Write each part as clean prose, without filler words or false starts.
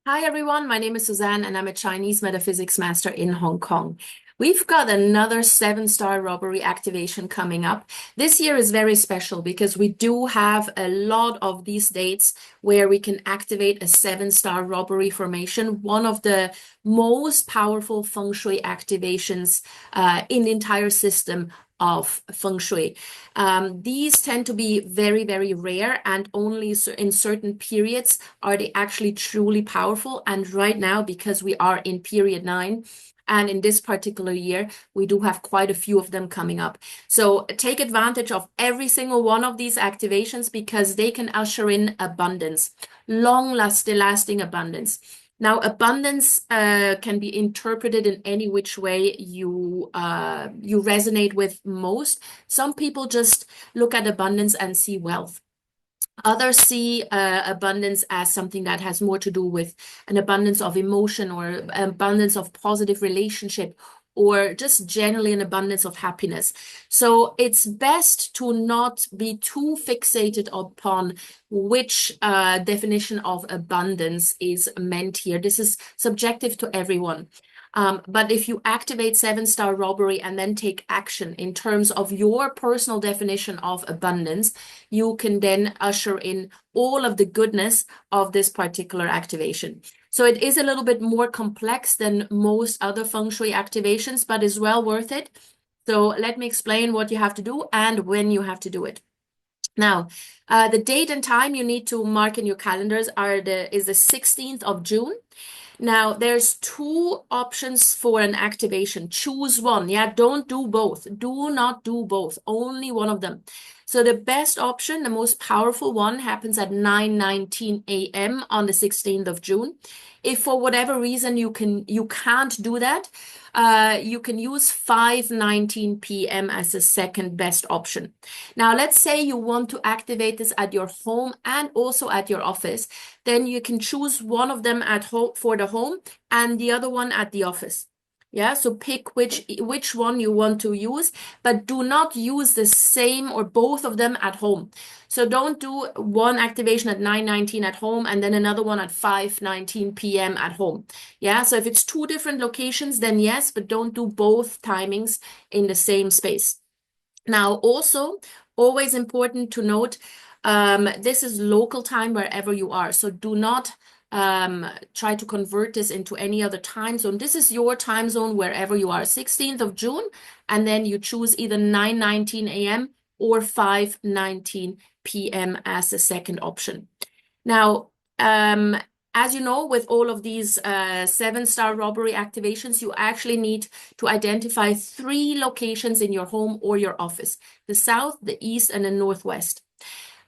Hi everyone, my name is Suzanne and I'm a Chinese metaphysics master in Hong Kong. We've got another Star Robbery activation coming up. This year is very special because we do have a lot of these dates where we can activate a Star Robbery formation, one of the most powerful Feng Shui activations in the entire system of Feng Shui. These tend to be very, very rare and only in certain periods are they actually truly powerful. And right now, because we are in period 9, and in this particular year, we do have quite a few of them coming up. So take advantage of every single one of these activations because they can usher in abundance, lasting abundance. Now, abundance can be interpreted in any which way you resonate with most. Some people just look at abundance and see wealth. Others see abundance as something that has more to do with an abundance of emotion or abundance of positive relationship or just generally an abundance of happiness. So it's best to not be too fixated upon which definition of abundance is meant here. This is subjective to everyone. But if you activate Star Robbery and then take action in terms of your personal definition of abundance, you can then usher in all of the goodness of this particular activation. So it is a little bit more complex than most other feng shui activations, but is well worth it. So let me explain what you have to do and when you have to do it. Now, the date and time you need to mark in your calendars is the 16th of June. Now, there's two options for an activation. Choose one. Yeah, don't do both. Do not do both. Only one of them. So the best option, the most powerful one, happens at 9:19 a.m. on the 16th of June. If for whatever reason you can't do that, you can use 5:19 p.m. as the second best option. Now, let's say you want to activate this at your home and also at your office. Then you can choose one of them at home for the home and the other one at the office. Yeah, so pick which one you want to use, but do not use the same or both of them at home. So don't do one activation at 9:19 at home and then another one at 5:19 p.m. at home. Yeah, so if it's two different locations, then yes, but don't do both timings in the same space. Now, also, always important to note, this is local time wherever you are. So do not try to convert this into any other time zone. This is your time zone wherever you are, 16th of June, and then you choose either 9:19 a.m. or 5:19 p.m. as the second option. Now, as you know, with all of these Star Robbery activations, you actually need to identify 3 locations in your home or your office: the south, the east, and the northwest.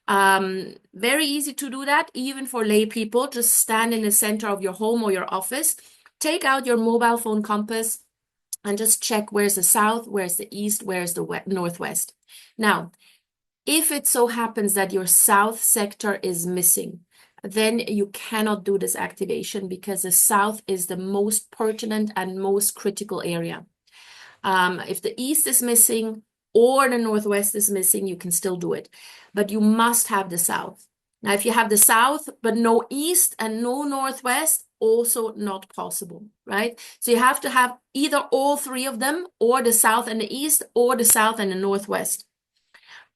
Very easy to do that, even for lay people. Just stand in the center of your home or your office, take out your mobile phone compass, and just check where's the south, where's the east, where's the northwest. Now, if it so happens that your south sector is missing, then you cannot do this activation because the south is the most pertinent and most critical area. If the east is missing or the northwest is missing, you can still do it, but you must have the south. Now, if you have the south, but no east and no northwest, also not possible, right? So you have to have either all 3 of them, or the south and the east, or the south and the northwest.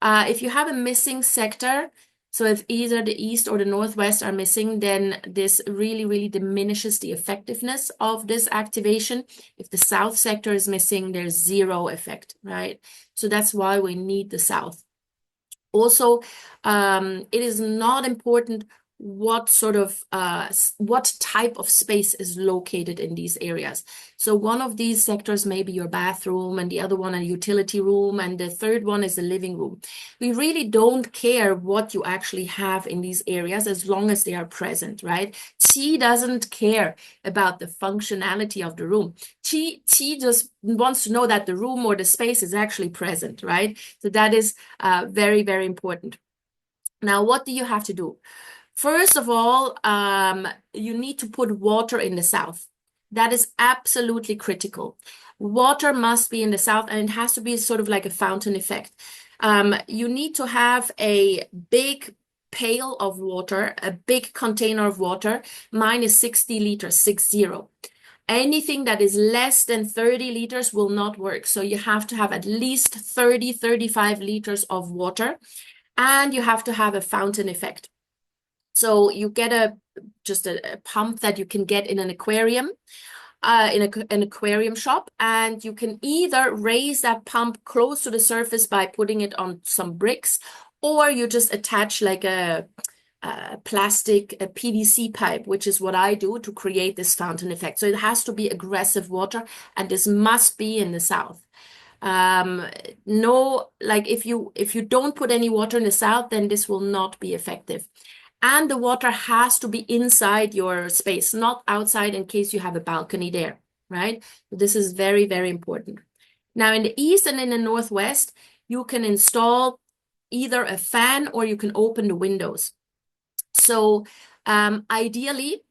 If you have a missing sector, so if either the east or the northwest are missing, then this really, really diminishes the effectiveness of this activation. If the south sector is missing, there's 0 effect, right? So that's why we need the south. Also, it is not important what type of space is located in these areas. So one of these sectors may be your bathroom, and the other one a utility room, and the third one is the living room. We really don't care what you actually have in these areas as long as they are present, right? Qi doesn't care about the functionality of the room. Qi just wants to know that the room or the space is actually present, right? So that is very, very important. Now, what do you have to do? First of all, you need to put water in the south. That is absolutely critical. Water must be in the south, and it has to be sort of like a fountain effect. You need to have a big pail of water, a big container of water. Mine is 60 liters, 60. Anything that is less than 30 liters will not work. So you have to have at least 30, 35 liters of water, and you have to have a fountain effect. So you get just a pump that you can get in an aquarium, an aquarium shop, and you can either raise that pump close to the surface by putting it on some bricks, or you just attach like a plastic, a PVC pipe, which is what I do to create this fountain effect. So it has to be aggressive water, and this must be in the south. No, like if you don't put any water in the south, then this will not be effective. And the water has to be inside your space, not outside in case you have a balcony there, right? This is very, very important. Now, in the east and in the northwest, you can install either a fan or you can open the windows. So ideally,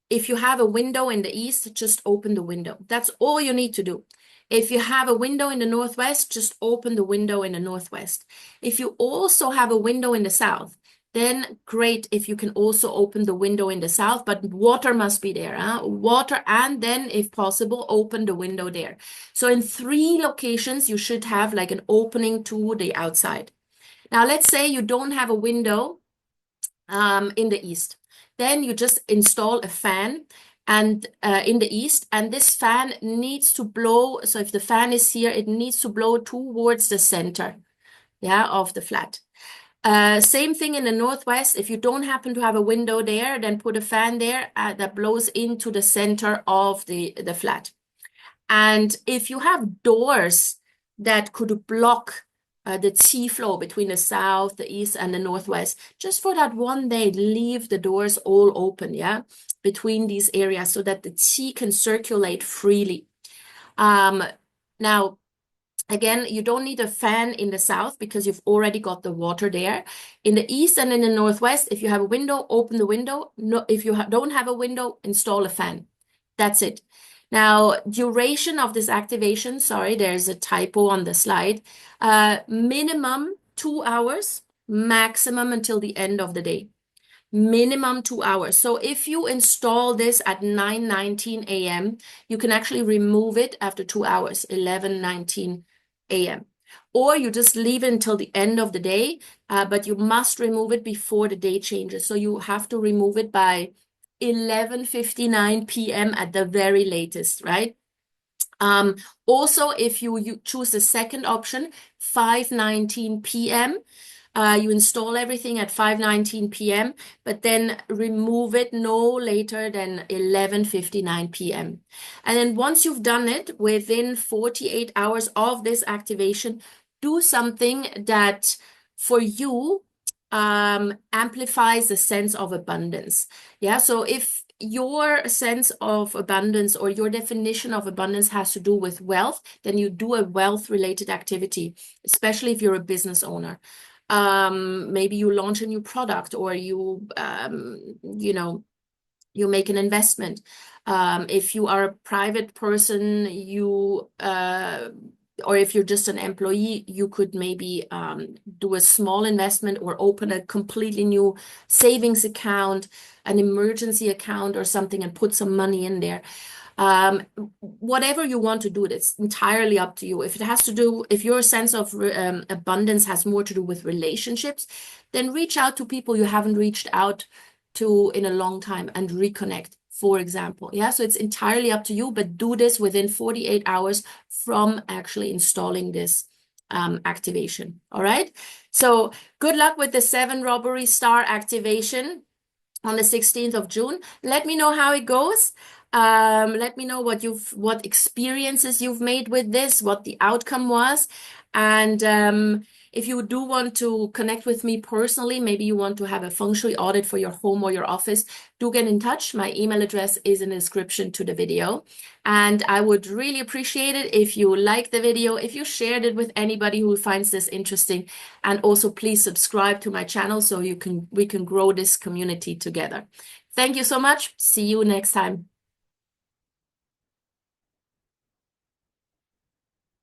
if you have a window in the east, just open the window. That's all you need to do. If you have a window in the northwest, just open the window in the northwest. If you also have a window in the south, then great if you can also open the window in the south, but water must be there. Water, and then if possible, open the window there. So in 3 locations, you should have like an opening to the outside. Now, let's say you don't have a window in the east. Then you just install a fan and in the east, and this fan needs to blow. So if the fan is here, it needs to blow towards the center, of the flat. Same thing in the northwest. If you don't happen to have a window there, then put a fan there that blows into the center of the flat. And if you have doors that could block the qi flow between the south, the east, and the northwest, just for that one day, leave the doors all open, between these areas so that the qi can circulate freely. Now, again, you don't need a fan in the south because you've already got the water there. In the east and in the northwest, if you have a window, open the window. No, if you don't have a window, install a fan. That's it. Now, duration of this activation, sorry, there's a typo on the slide. Minimum 2 hours, maximum until the end of the day. Minimum 2 hours. So if you install this at 9:19 a.m., you can actually remove it after 2 hours, 11:19 a.m. Or you just leave it until the end of the day, but you must remove it before the day changes. So you have to remove it by 11:59 p.m. at the very latest, right? Also, if you choose the second option, 5:19 p.m., you install everything at 5:19 p.m., but then remove it no later than 11:59 p.m. And then once you've done it, within 48 hours of this activation, do something that for you amplifies the sense of abundance. So if your sense of abundance or your definition of abundance has to do with wealth, then you do a wealth-related activity, especially if you're a business owner. Maybe you launch a new product, or you make an investment. If you are a private person, or if you're just an employee, you could maybe do a small investment or open a completely new savings account, an emergency account or something, and put some money in there. Whatever you want to do, it's entirely up to you. If your sense of abundance has more to do with relationships, then reach out to people you haven't reached out to in a long time and reconnect, for example. So it's entirely up to you, but do this within 48 hours from actually installing this activation. All right. So good luck with the 7 Robbery Star activation on the 16th of June. Let me know how it goes. Let me know what experiences you've made with this, what the outcome was. And if you do want to connect with me personally, maybe you want to have a Feng Shui audit for your home or your office, do get in touch. My email address is in the description to the video. And I would really appreciate it if you like the video, if you shared it with anybody who finds this interesting. And also please subscribe to my channel so we can grow this community together. Thank you so much. See you next time.